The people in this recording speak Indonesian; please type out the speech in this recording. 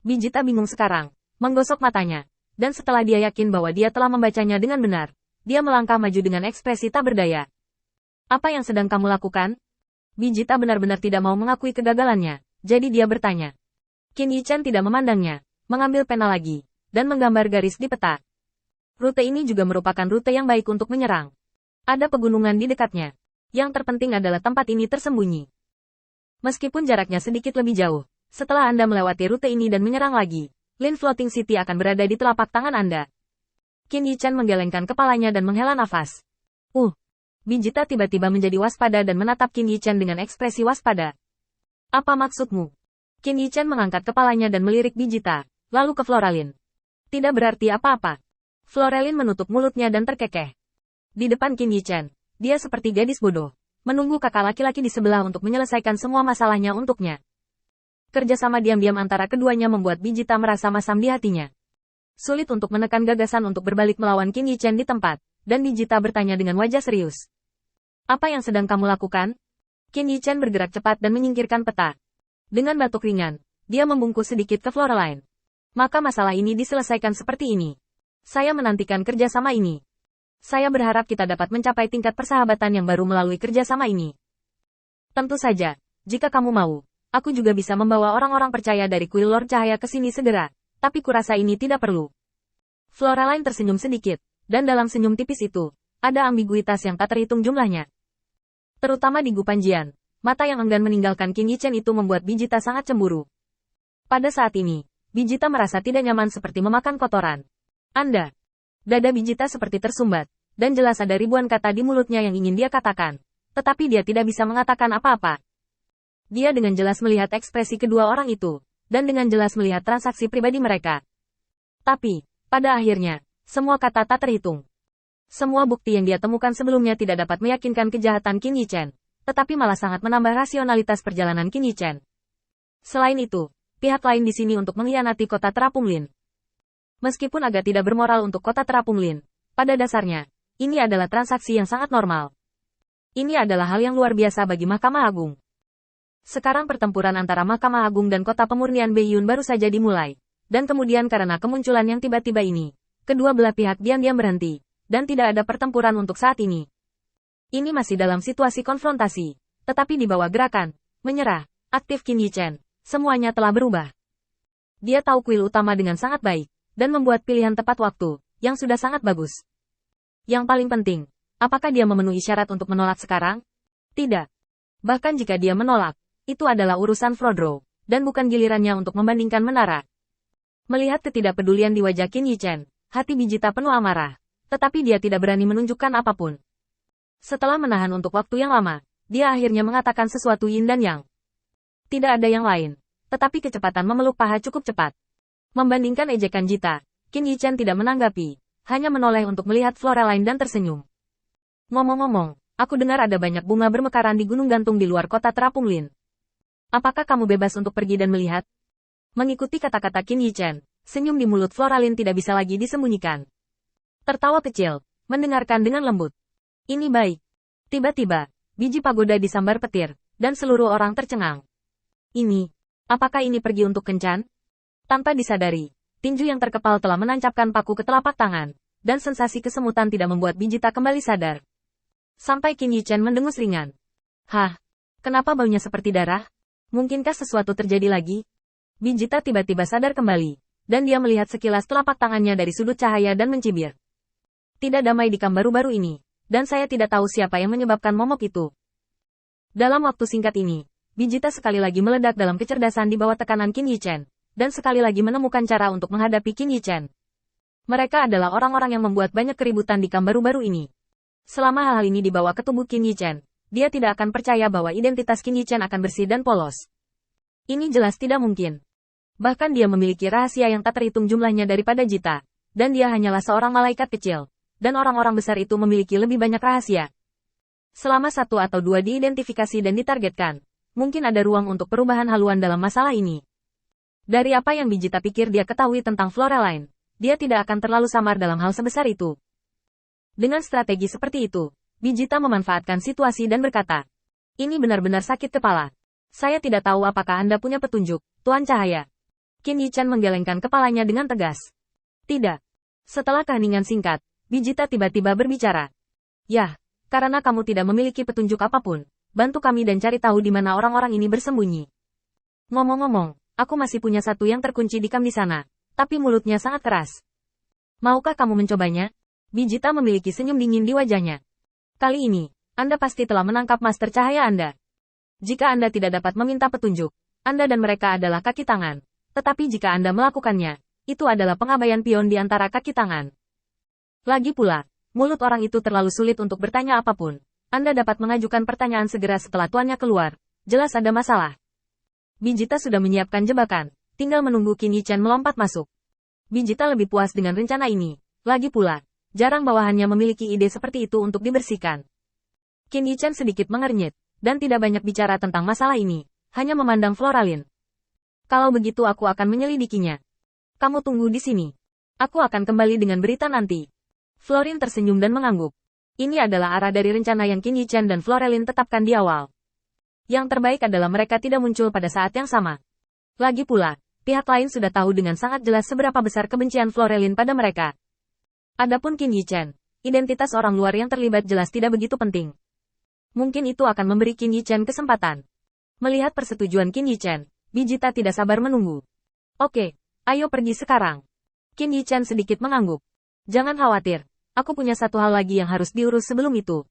Bijita bingung sekarang, menggosok matanya. Dan setelah dia yakin bahwa dia telah membacanya dengan benar, dia melangkah maju dengan ekspresi tak berdaya. Apa yang sedang kamu lakukan? Bijita benar-benar tidak mau mengakui kegagalannya, jadi dia bertanya. Qin Yichan tidak memandangnya, mengambil pena lagi, dan menggambar garis di peta. Rute ini juga merupakan rute yang baik untuk menyerang. Ada pegunungan di dekatnya. Yang terpenting adalah tempat ini tersembunyi. Meskipun jaraknya sedikit lebih jauh, setelah Anda melewati rute ini dan menyerang lagi, Lin Floating City akan berada di telapak tangan Anda. Qin Yichan menggelengkan kepalanya dan menghela nafas. Bijita tiba-tiba menjadi waspada dan menatap Qin Yichan dengan ekspresi waspada. Apa maksudmu? Qin Yichan mengangkat kepalanya dan melirik Bijita, lalu ke Floralin. Tidak berarti apa-apa. Floralin menutup mulutnya dan terkekeh. Di depan Qin Yichan, dia seperti gadis bodoh, menunggu kakak laki-laki di sebelah untuk menyelesaikan semua masalahnya untuknya. Kerjasama diam-diam antara keduanya membuat Bijita merasa masam di hatinya. Sulit untuk menekan gagasan untuk berbalik melawan Qin Yichan di tempat, dan Bijita bertanya dengan wajah serius. Apa yang sedang kamu lakukan? Qin Yichan bergerak cepat dan menyingkirkan peta. Dengan batuk ringan, dia membungkus sedikit ke Floraline. Maka masalah ini diselesaikan seperti ini. Saya menantikan kerjasama ini. Saya berharap kita dapat mencapai tingkat persahabatan yang baru melalui kerjasama ini. Tentu saja, jika kamu mau, aku juga bisa membawa orang-orang percaya dari kuil Lord Cahaya ke sini segera, tapi kurasa ini tidak perlu. Floraline tersenyum sedikit, dan dalam senyum tipis itu, ada ambiguitas yang tak terhitung jumlahnya. Terutama di Gu Panjian, mata yang enggan meninggalkan Qin Yichan itu membuat Bijita sangat cemburu. Pada saat ini, Bijita merasa tidak nyaman seperti memakan kotoran. Dada Bijita seperti tersumbat, dan jelas ada ribuan kata di mulutnya yang ingin dia katakan, tetapi dia tidak bisa mengatakan apa-apa. Dia dengan jelas melihat ekspresi kedua orang itu, dan dengan jelas melihat transaksi pribadi mereka. Tapi, pada akhirnya, semua kata tak terhitung. Semua bukti yang dia temukan sebelumnya tidak dapat meyakinkan kejahatan Qin Yichan, tetapi malah sangat menambah rasionalitas perjalanan Qin Yichan. Selain itu, pihak lain di sini untuk mengkhianati kota Terapung Lin. Meskipun agak tidak bermoral untuk kota Terapung Lin, pada dasarnya, ini adalah transaksi yang sangat normal. Ini adalah hal yang luar biasa bagi Mahkamah Agung. Sekarang pertempuran antara Mahkamah Agung dan kota pemurnian Beiyun baru saja dimulai, dan kemudian karena kemunculan yang tiba-tiba ini, kedua belah pihak diam-diam berhenti, dan tidak ada pertempuran untuk saat ini. Ini masih dalam situasi konfrontasi, tetapi di bawah gerakan, menyerah, aktif Qin Yichan, semuanya telah berubah. Dia tahu kuil utama dengan sangat baik, dan membuat pilihan tepat waktu, yang sudah sangat bagus. Yang paling penting, apakah dia memenuhi syarat untuk menolak sekarang? Tidak. Bahkan jika dia menolak, itu adalah urusan Frodro, dan bukan gilirannya untuk membandingkan menara. Melihat ketidakpedulian di wajah Qin Yichan, hati Bijita penuh amarah, tetapi dia tidak berani menunjukkan apapun. Setelah menahan untuk waktu yang lama, dia akhirnya mengatakan sesuatu yin dan yang. Tidak ada yang lain, tetapi kecepatan memeluk paha cukup cepat. Membandingkan ejekan Jita, Qin Yichan tidak menanggapi, hanya menoleh untuk melihat Floraline dan tersenyum. Ngomong-ngomong, aku dengar ada banyak bunga bermekaran di gunung gantung di luar kota Terapung Lin. Apakah kamu bebas untuk pergi dan melihat? Mengikuti kata-kata Qin Yichan, senyum di mulut Floraline tidak bisa lagi disembunyikan. Tertawa kecil, mendengarkan dengan lembut. Ini baik. Tiba-tiba, biji pagoda disambar petir, dan seluruh orang tercengang. Apakah ini pergi untuk kencan? Tanpa disadari, tinju yang terkepal telah menancapkan paku ke telapak tangan, dan sensasi kesemutan tidak membuat Bijita kembali sadar. Sampai Qin Yichan mendengus ringan. Kenapa baunya seperti darah? Mungkinkah sesuatu terjadi lagi? Bijita tiba-tiba sadar kembali, dan dia melihat sekilas telapak tangannya dari sudut cahaya dan mencibir. Tidak damai di kamp baru-baru ini, dan saya tidak tahu siapa yang menyebabkan momok itu. Dalam waktu singkat ini, Bijita sekali lagi meledak dalam kecerdasan di bawah tekanan Qin Yichan, dan sekali lagi menemukan cara untuk menghadapi Qin Yichan. Mereka adalah orang-orang yang membuat banyak keributan di kamp baru-baru ini. Selama hal-hal ini dibawa ke tubuh Qin Yichan, dia tidak akan percaya bahwa identitas Qin Yichan akan bersih dan polos. Ini jelas tidak mungkin. Bahkan dia memiliki rahasia yang tak terhitung jumlahnya daripada Jita, dan dia hanyalah seorang malaikat kecil. Dan orang-orang besar itu memiliki lebih banyak rahasia. Selama satu atau dua diidentifikasi dan ditargetkan, mungkin ada ruang untuk perubahan haluan dalam masalah ini. Dari apa yang Bijita pikir dia ketahui tentang Floraline, dia tidak akan terlalu samar dalam hal sebesar itu. Dengan strategi seperti itu, Bijita memanfaatkan situasi dan berkata, ini benar-benar sakit kepala. Saya tidak tahu apakah Anda punya petunjuk, Tuan Cahaya. Qin Yichan menggelengkan kepalanya dengan tegas. Tidak. Setelah keheningan singkat, Bijita tiba-tiba berbicara. Yah, karena kamu tidak memiliki petunjuk apapun, bantu kami dan cari tahu di mana orang-orang ini bersembunyi. Ngomong-ngomong, aku masih punya satu yang terkunci di kam di sana, tapi mulutnya sangat keras. Maukah kamu mencobanya? Bijita memiliki senyum dingin di wajahnya. Kali ini, Anda pasti telah menangkap master cahaya Anda. Jika Anda tidak dapat meminta petunjuk, Anda dan mereka adalah kaki tangan. Tetapi jika Anda melakukannya, itu adalah pengabaian pion di antara kaki tangan. Lagi pula, mulut orang itu terlalu sulit untuk bertanya apapun. Anda dapat mengajukan pertanyaan segera setelah tuannya keluar. Jelas ada masalah. Bijita sudah menyiapkan jebakan, tinggal menunggu Qin Yichan melompat masuk. Bijita lebih puas dengan rencana ini. Lagi pula, jarang bawahannya memiliki ide seperti itu untuk dibersihkan. Qin Yichan sedikit mengernyit, dan tidak banyak bicara tentang masalah ini, hanya memandang Floralin. Kalau begitu aku akan menyelidikinya. Kamu tunggu di sini. Aku akan kembali dengan berita nanti. Florin tersenyum dan mengangguk. Ini adalah arah dari rencana yang Qin Yichan dan Floralin tetapkan di awal. Yang terbaik adalah mereka tidak muncul pada saat yang sama. Lagi pula, pihak lain sudah tahu dengan sangat jelas seberapa besar kebencian Floralin pada mereka. Adapun Qin Yichan, identitas orang luar yang terlibat jelas tidak begitu penting. Mungkin itu akan memberi Qin Yichan kesempatan. Melihat persetujuan Qin Yichan, Bijita tidak sabar menunggu. Oke, ayo pergi sekarang. Qin Yichan sedikit mengangguk. Jangan khawatir. Aku punya satu hal lagi yang harus diurus sebelum itu.